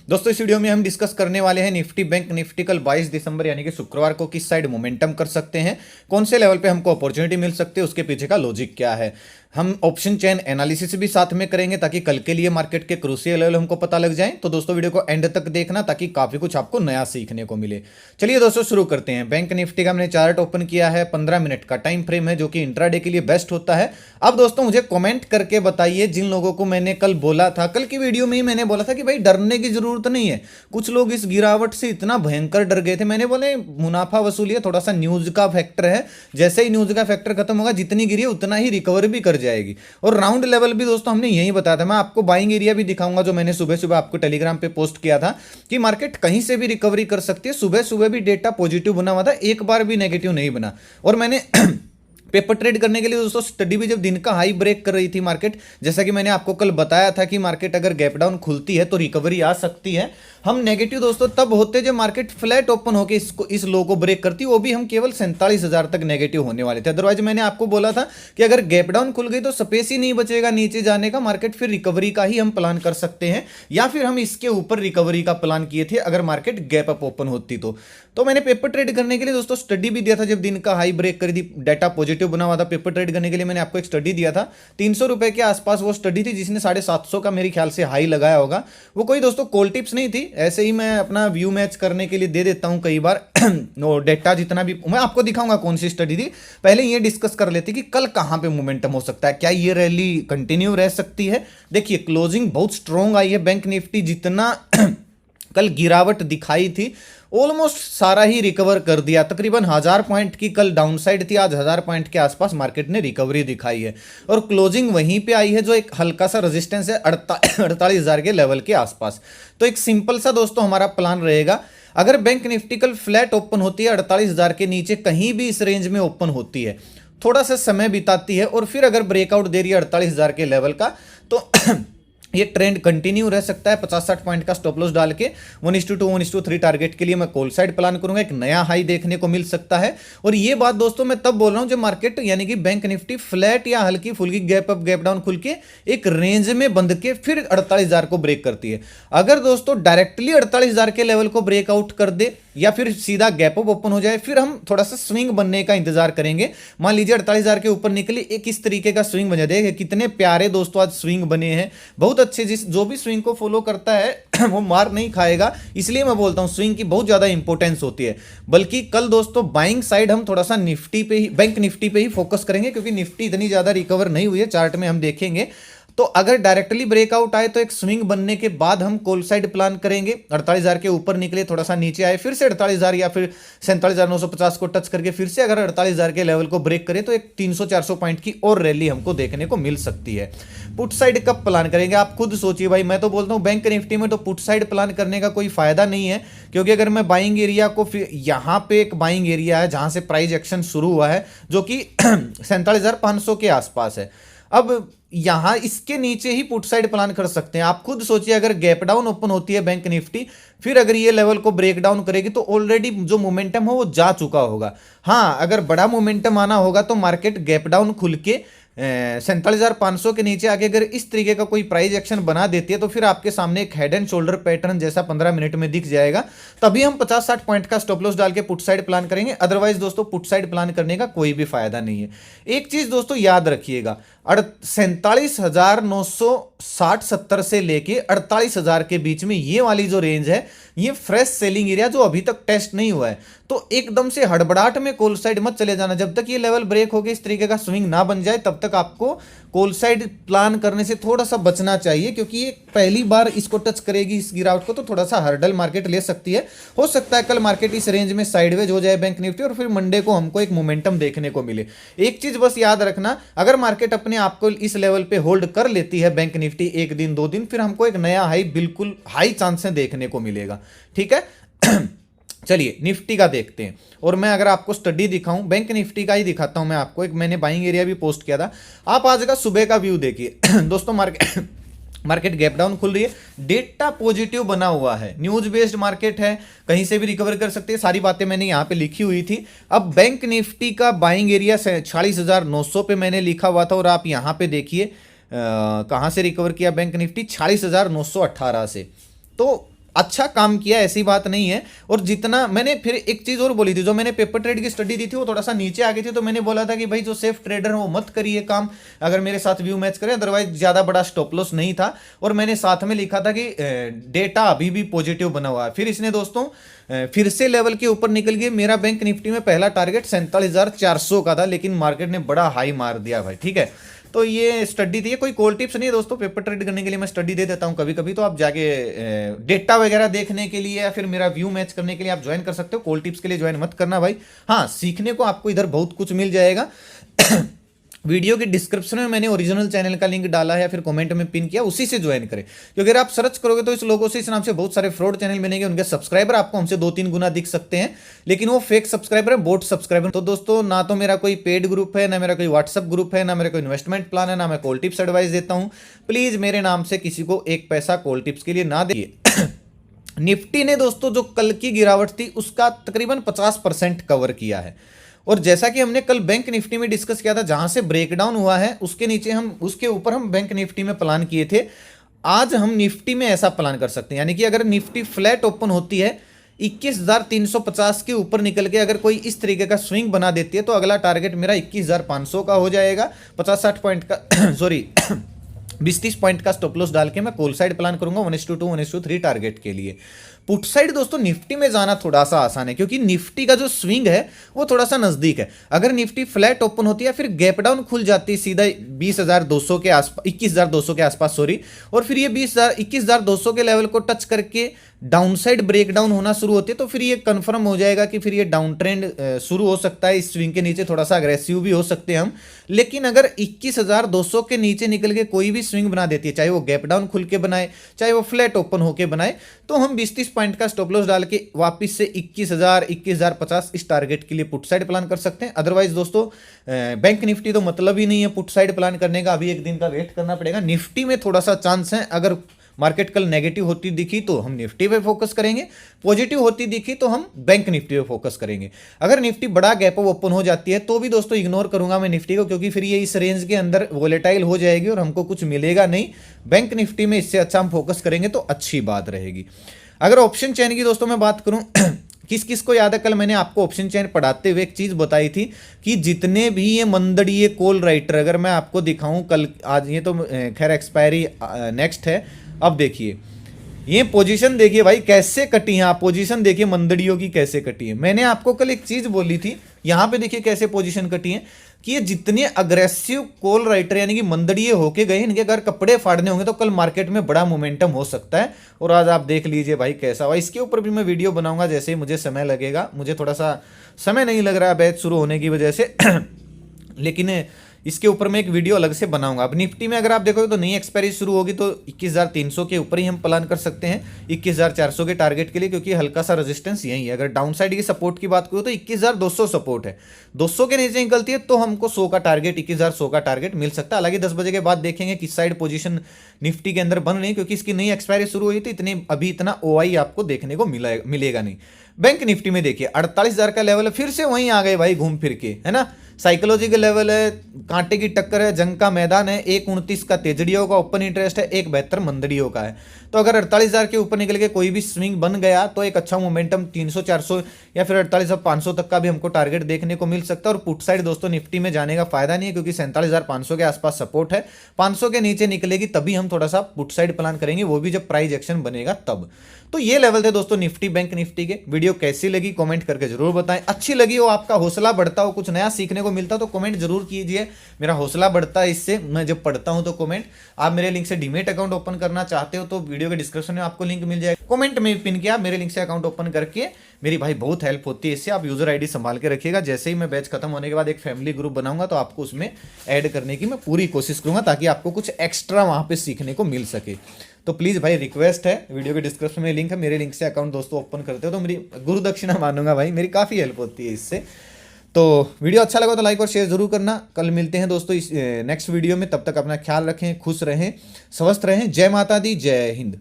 दोस्तों इस वीडियो में हम डिस्कस करने वाले हैं निफ्टी बैंक निफ्टी कल 22 दिसंबर यानी कि शुक्रवार को किस साइड मोमेंटम कर सकते हैं, कौन से लेवल पे हमको अपॉर्चुनिटी मिल सकती है, उसके पीछे का लॉजिक क्या है। हम ऑप्शन चेन एनालिसिस भी साथ में करेंगे ताकि कल के लिए मार्केट के क्रूशियल लेवल हमको पता लग जाए। तो दोस्तों वीडियो को एंड तक देखना ताकि काफी कुछ आपको नया सीखने को मिले। चलिए दोस्तों शुरू करते हैं। बैंक निफ्टी का हमने चार्ट ओपन किया है, 15 मिनट का टाइम फ्रेम है जो कि इंट्राडे के लिए बेस्ट होता है। अब दोस्तों मुझे कमेंट करके बताइए, जिन लोगों को मैंने कल बोला था, कल की वीडियो में ही मैंने बोला था कि भाई डरने की जरूरत नहीं है। कुछ लोग इस गिरावट से इतना भयंकर डर गए थे, मैंने बोले मुनाफा वसूली है, थोड़ा सा न्यूज का फैक्टर है, जैसे ही न्यूज का फैक्टर खत्म होगा जितनी गिरी है उतना ही रिकवर भी कर जाएगी। और राउंड लेवल भी दोस्तों हमने यही बताया था। मैं आपको बाइंग एरिया भी दिखाऊंगा जो मैंने सुबह सुबह आपको टेलीग्राम पे पोस्ट किया था कि मार्केट कहीं से भी रिकवरी कर सकती है। सुबह सुबह भी डेटा पॉजिटिव बना हुआ था, एक बार भी नेगेटिव नहीं बना। और मैंने पेपर ट्रेड करने के लिए दोस्तों स्टडी भी जब दिन का हाई ब्रेक कर रही थी मार्केट, जैसा कि मैंने आपको कल बताया था कि मार्केट अगर गैप डाउन खुलती है तो रिकवरी आ सकती है। हम नेगेटिव दोस्तों तब होते जब मार्केट फ्लैट ओपन होकर इस लो को ब्रेक करती, वो भी हम केवल 47,000 तक नेगेटिव होने वाले थे। अदरवाइज मैंने आपको बोला था कि अगर गैप डाउन खुल गई तो स्पेस ही नहीं बचेगा नीचे जाने का, मार्केट फिर रिकवरी का ही हम प्लान कर सकते हैं, या फिर हम इसके ऊपर रिकवरी का प्लान किए थे अगर मार्केट गैप अप ओपन होती तो मैंने पेपर ट्रेड करने के लिए दोस्तों स्टडी भी दिया था। जब दिन का हाई ब्रेक करी थी, डाटा पॉजिटिव बना हुआ था, पेपर ट्रेड करने के लिए मैंने आपको एक स्टडी दिया था। 300 रुपए के आसपास वो स्टडी थी, जिसने 750 का मेरे ख्याल से हाई लगाया होगा। वो कोई दोस्तों कॉल टिप्स नहीं थी, ऐसे ही मैं अपना व्यू मैच करने के लिए दे देता हूं कई बार। नो डेटा जितना भी मैं आपको दिखाऊंगा कौन सी स्टडी थी। पहले ये डिस्कस कर लेते कि कल कहां पे मोमेंटम हो सकता है, क्या ये रैली कंटिन्यू रह सकती है। देखिए क्लोजिंग बहुत स्ट्रॉन्ग आई है बैंक निफ्टी, जितना कल गिरावट दिखाई थी ऑलमोस्ट सारा ही रिकवर कर दिया। तकरीबन 1000 पॉइंट की कल डाउनसाइड थी, आज 1000 पॉइंट के आसपास मार्केट ने रिकवरी दिखाई है और क्लोजिंग वहीं पे आई है जो एक हल्का सा रेजिस्टेंस है 48,000 के लेवल के आसपास। तो एक सिंपल सा दोस्तों हमारा प्लान रहेगा, अगर बैंक निफ्टी कल फ्लैट ओपन होती है 48,000 के नीचे कहीं भी इस रेंज में ओपन होती है, थोड़ा सा समय बिताती है और फिर अगर ब्रेकआउट दे रही है 48,000 के लेवल का, तो ये ट्रेंड कंटिन्यू रह सकता है। 50-60 पॉइंट का स्टॉप लॉस डाल के 1:2 1:3 टारगेट के लिए मैं कॉल साइड प्लान करूंगा, एक नया हाई देखने को मिल सकता है। और ये बात दोस्तों मैं तब बोल रहा हूं जब मार्केट यानी कि बैंक निफ्टी फ्लैट या हल्की फुल्की गैप अप गैप डाउन खुल के एक रेंज में बंद के फिर 48,000 को ब्रेक करती है। अगर दोस्तों डायरेक्टली 48,000 के लेवल को ब्रेकआउट कर दे या फिर सीधा गैप अप ओपन हो जाए, फिर हम थोड़ा सा स्विंग बनने का इंतजार करेंगे। मान लीजिए 48,000 के ऊपर निकले, एक इस तरीके का स्विंग बन जाए। कितने प्यारे दोस्तों आज स्विंग बने हैं, बहुत अच्छे। जो भी स्विंग को फॉलो करता है वो मार नहीं खाएगा, इसलिए मैं बोलता हूं स्विंग की बहुत ज्यादा इंपॉर्टेंस होती है। बल्कि कल दोस्तों बाइंग साइड हम थोड़ा सा निफ्टी पे ही, बैंक निफ्टी पे ही फोकस करेंगे, क्योंकि निफ्टी इतनी ज्यादा रिकवर नहीं हुई है, चार्ट में हम देखेंगे। तो अगर डायरेक्टली ब्रेकआउट आए तो एक स्विंग बनने के बाद हम कॉल साइड प्लान करेंगे। 48,000 के ऊपर निकले, थोड़ा सा नीचे आए, फिर से 48,000 या फिर 47,950 को टच करके फिर से अगर 48,000 के लेवल को ब्रेक करे तो एक 300-400 पॉइंट की और रैली हमको देखने को मिल सकती है। पुट साइड कब प्लान करेंगे आप खुद सोचिए भाई। मैं तो बोलता हूं बैंक निफ्टी में तो पुट साइड प्लान करने का कोई फायदा नहीं है, क्योंकि अगर मैं बाइंग एरिया को, यहां पे एक बाइंग एरिया है जहां से प्राइस एक्शन शुरू हुआ है जो कि 47,500 के आसपास है। अब यहां इसके नीचे ही पुट साइड प्लान कर सकते हैं। आप खुद सोचिए, अगर गैप डाउन ओपन होती है बैंक निफ्टी, फिर अगर ये लेवल को ब्रेक डाउन करेगी तो ऑलरेडी जो मोमेंटम हो वो जा चुका होगा। हाँ, अगर बड़ा मोमेंटम आना होगा तो मार्केट गैप डाउन खुल के 47,500 के नीचे आके अगर इस तरीके का कोई प्राइस एक्शन बना देती है तो फिर आपके सामने एक हेड एंड शोल्डर पैटर्न जैसा 15 मिनट में दिख जाएगा। तभी हम 50-60 पॉइंट का स्टॉप लॉस डाल के पुट साइड प्लान करेंगे। अदरवाइज दोस्तों पुट साइड प्लान करने का कोई भी फायदा नहीं है। एक चीज दोस्तों याद रखिएगा, 47,960-70 से लेके 48,000 के बीच में ये वाली जो रेंज है, ये फ्रेश सेलिंग एरिया जो अभी तक टेस्ट नहीं हुआ है। तो एकदम से हड़बड़ाहट में कॉल साइड मत चले जाना। जब तक ये लेवल ब्रेक होके इस तरीके का स्विंग ना बन जाए तब तक आपको कॉल साइड प्लान करने से थोड़ा सा बचना चाहिए, क्योंकि ये पहली बार इसको टच करेगी इस गिरावट को, तो थोड़ा सा हर्डल मार्केट ले सकती है। हो सकता है कल मार्केट इस रेंज में साइडवेज हो जाए बैंक निफ्टी और फिर मंडे को हमको एक मोमेंटम देखने को मिले। एक चीज बस याद रखना, अगर मार्केट अपने आप को इस लेवल पे होल्ड कर लेती है बैंक निफ्टी 1 दिन 2 दिन, फिर हमको एक नया हाई, बिल्कुल हाई चांस देखने को मिलेगा। ठीक है। चलिए निफ्टी का देखते हैं, और मैं अगर आपको स्टडी दिखाऊं बैंक निफ्टी का ही दिखाता हूं मैं आपको। एक मैंने बाइंग एरिया भी पोस्ट किया था, आप आज का सुबह का व्यू देखिए। दोस्तों मार्केट गैप डाउन खुल रही है, डेटा पॉजिटिव बना हुआ है, न्यूज बेस्ड मार्केट है, कहीं से भी रिकवर कर सकते हैं, सारी बातें मैंने यहां पे लिखी हुई थी। अब बैंक निफ्टी का बाइंग एरिया 46,900 पे मैंने लिखा हुआ था, और आप यहां पे देखिए कहां से रिकवर किया बैंक निफ्टी, 46,918 से। तो अच्छा काम किया, ऐसी बात नहीं है। और जितना मैंने फिर एक चीज और बोली थी, जो मैंने पेपर ट्रेड की स्टडी दी थी वो थोड़ा सा नीचे आ गई थी, तो मैंने बोला था कि भाई जो सेफ ट्रेडर है वो मत करिए काम, अगर मेरे साथ व्यू मैच करें, अदरवाइज ज्यादा बड़ा स्टॉप लॉस नहीं था। और मैंने साथ में लिखा था कि डेटा अभी भी पॉजिटिव बना हुआ है। फिर इसने दोस्तों फिर से लेवल के ऊपर निकल गए। मेरा बैंक निफ्टी में पहला टारगेट 47,400 का था, लेकिन मार्केट ने बड़ा हाई मार दिया भाई, ठीक है। तो ये स्टडी थी, कोई कॉल टिप्स नहीं है दोस्तों, पेपर ट्रेड करने के लिए मैं स्टडी दे देता हूं कभी कभी, तो आप जाके डेटा वगैरह देखने के लिए या फिर मेरा व्यू मैच करने के लिए आप ज्वाइन कर सकते हो। कॉल टिप्स के लिए ज्वाइन मत करना भाई। हाँ, सीखने को आपको इधर बहुत कुछ मिल जाएगा। वीडियो के डिस्क्रिप्शन में मैंने ओरिजिनल चैनल का लिंक डाला है या फिर कमेंट में पिन किया, उसी से ज्वाइन करें। क्योंकि अगर आप सर्च करोगे तो इस लोगों से, इस नाम से बहुत सारे फ्रॉड चैनल बनेंगे, उनके सब्सक्राइबर आपको हमसे 2-3 गुना दिख सकते हैं, लेकिन वो फेक सब्सक्राइबर है, बोट सब्सक्राइबर। तो दोस्तों, ना तो मेरा कोई पेड ग्रुप है, ना मेरा कोई व्हाट्सअप ग्रुप है, ना मेरा कोई इन्वेस्टमेंट प्लान है, ना मैं कॉल टिप्स एडवाइस देता हूं। प्लीज मेरे नाम से किसी को एक पैसा कॉल टिप्स के लिए ना दिए। निफ्टी ने दोस्तों जो कल की गिरावट थी उसका तकरीबन 50% कवर किया है। और जैसा कि हमने कल बैंक निफ्टी में डिस्कस किया था, जहां से ब्रेकडाउन हुआ है उसके नीचे उसके ऊपर हम बैंक निफ्टी में प्लान किए थे। आज हम निफ्टी में ऐसा प्लान कर सकते हैं, यानी कि अगर निफ्टी फ्लैट ओपन होती है 21,350 के ऊपर निकल के अगर कोई इस तरीके का स्विंग बना देती है, तो अगला टारगेट मेरा 21,500 का हो जाएगा। 50-60 पॉइंट का सॉरी 20-30 पॉइंट का स्टॉप लॉस डाल के मैं कॉल साइड प्लान करूंगा 1:2 1:3 टारगेट के लिए। पुट साइड दोस्तों निफ्टी में जाना थोड़ा सा आसान है, क्योंकि निफ्टी का जो स्विंग है वो थोड़ा सा नजदीक है। अगर निफ्टी फ्लैट ओपन होती है फिर गैप डाउन खुल जाती है सीधा 20,200 के आसपास, 21,200 के आसपास सॉरी, और फिर ये 21,200 के लेवल को टच करके डाउनसाइड ब्रेकडाउन होना शुरू होती है, तो फिर ये कंफर्म हो जाएगा कि फिर ये डाउन ट्रेंड शुरू हो सकता है। इस स्विंग के नीचे थोड़ा सा अग्रेसिव भी हो सकते हैं हम। लेकिन अगर 21,200 के नीचे निकल के कोई भी स्विंग बना देती है, चाहे वो गैप डाउन खुल के बनाए, चाहे वो फ्लैट ओपन होके बनाए, तो हम 20-30 पॉइंट का स्टॉप लॉस डाल के वापस से 21,000 21,050 इस टारगेट के लिए पुट साइड प्लान कर सकते हैं। अदरवाइज दोस्तों बैंक निफ्टी तो मतलब ही नहीं है पुट साइड प्लान करने का, अभी एक दिन का वेट करना पड़ेगा। निफ्टी में थोड़ा सा चांस है, अगर मार्केट कल नेगेटिव होती दिखी तो हम निफ्टी पे फोकस करेंगे, पॉजिटिव होती दिखी तो हम बैंक निफ्टी पे फोकस करेंगे। अगर निफ्टी बड़ा गैप अप ओपन हो जाती है तो भी दोस्तों इग्नोर करूंगा मैं निफ्टी को, क्योंकि फिर ये इस रेंज के अंदर वोलेटाइल हो जाएगी और हमको कुछ मिलेगा नहीं। बैंक निफ्टी में इससे अच्छा हम फोकस करेंगे तो अच्छी बात रहेगी। अगर ऑप्शन चेन की दोस्तों मैं बात करूं, किस किस को याद है कल मैंने आपको ऑप्शन चेन पढ़ाते हुए एक चीज बताई थी कि जितने भी ये मंदड़ीय कॉल राइटर, अगर मैं आपको दिखाऊं कल, आज ये तो खैर एक्सपायरी नेक्स्ट है, अब देखिए ये पोजीशन देखिए भाई कैसे कटी है, आप पोजीशन देखिए मंदड़ियों की कैसे कटी है। मैंने आपको कल एक चीज बोली थी, यहां पे देखिए कैसे पोजीशन कटी है, कि ये जितने अग्रेसिव कॉल राइटर यानी कि मंदड़िए होके गए, इनके अगर कपड़े फाड़ने होंगे तो कल मार्केट में बड़ा मोमेंटम हो सकता है। और आज आप देख लीजिए भाई कैसा हुआ। इसके ऊपर भी मैं वीडियो बनाऊंगा जैसे ही मुझे समय लगेगा, मुझे थोड़ा सा समय नहीं लग रहा है बैच शुरू होने की वजह से लेकिन इसके ऊपर मैं एक वीडियो अलग से बनाऊंगा। अब निफ्टी में अगर आप देखोगे तो नई एक्सपायरी शुरू होगी तो 21,300 के ऊपर ही हम प्लान कर सकते हैं 21,400 के टारगेट के लिए, क्योंकि हल्का सा रेजिस्टेंस यही है। अगर डाउन साइड की सपोर्ट की बात करूँ तो 21,200 सपोर्ट है, 200 के नीचे निकलती है तो हमको 100 का टारगेट 21,100 का टारगेट मिल सकता है। हालांकि 10 बजे के बाद देखेंगे किस साइड पोजीशन निफ्टी के अंदर बन रही है, क्योंकि इसकी नई एक्सपायरी शुरू हुई थी, अभी इतना ओआई आपको देखने को मिलेगा नहीं। बैंक निफ्टी में देखिए 48,000 का लेवल है, फिर से वहीं आ गए भाई घूम फिर के, है ना। साइकोलॉजिकल लेवल है, कांटे की टक्कर है, जंग का मैदान है। 1:29 का तेजड़ियों का ओपन इंटरेस्ट है, 1:72 मंदड़ियों का है। तो अगर 48,000 के ऊपर निकल के कोई भी स्विंग बन गया तो एक अच्छा मोमेंटम 300-400 या फिर 48,500 तक का भी हमको टारगेट देखने को मिल सकता है। और पुट साइड दोस्तों निफ्टी में जाने का फायदा नहीं है, क्योंकि 47,500 के आसपास सपोर्ट है। 500 के नीचे निकलेगी तभी हम थोड़ा सा पुट साइड प्लान करेंगे, वो भी जब प्राइस एक्शन बनेगा तब। तो ये लेवल थे दोस्तों निफ्टी बैंक निफ्टी के। वीडियो कैसी लगी कमेंट करके जरूर बताएं। अच्छी लगी हो, आपका हौसला बढ़ता हो, कुछ नया सीखने को मिलता तो कमेंट जरूर कीजिए, मेरा हौसला बढ़ता है इससे, मैं जब पढ़ता हूं तो कमेंट। आप मेरे लिंक से डीमेट अकाउंट ओपन करना चाहते हो तो वीडियो के डिस्क्रिप्शन में आपको लिंक मिल जाएगा, कमेंट में पिन किया मेरे लिंक से अकाउंट ओपन करके मेरी भाई बहुत हेल्प होती है इससे। आप यूजर आईडी संभाल के रखिएगा, जैसे ही मैं बैच खत्म होने के बाद एक फैमिली ग्रुप बनाऊंगा तो आपको उसमें ऐड करने की मैं पूरी कोशिश करूंगा, ताकि आपको कुछ एक्स्ट्रा वहां पे सीखने को मिल सके। तो प्लीज़ भाई रिक्वेस्ट है, वीडियो के डिस्क्रिप्शन में लिंक है, मेरे लिंक से अकाउंट दोस्तों ओपन करते हो तो मेरी गुरु दक्षिणा मानूंगा भाई, मेरी काफ़ी हेल्प होती है इससे। तो वीडियो अच्छा लगा तो लाइक और शेयर जरूर करना। कल मिलते हैं दोस्तों इस नेक्स्ट वीडियो में, तब तक अपना ख्याल रखें, खुश रहें, स्वस्थ रहें। जय माता दी, जय हिंद।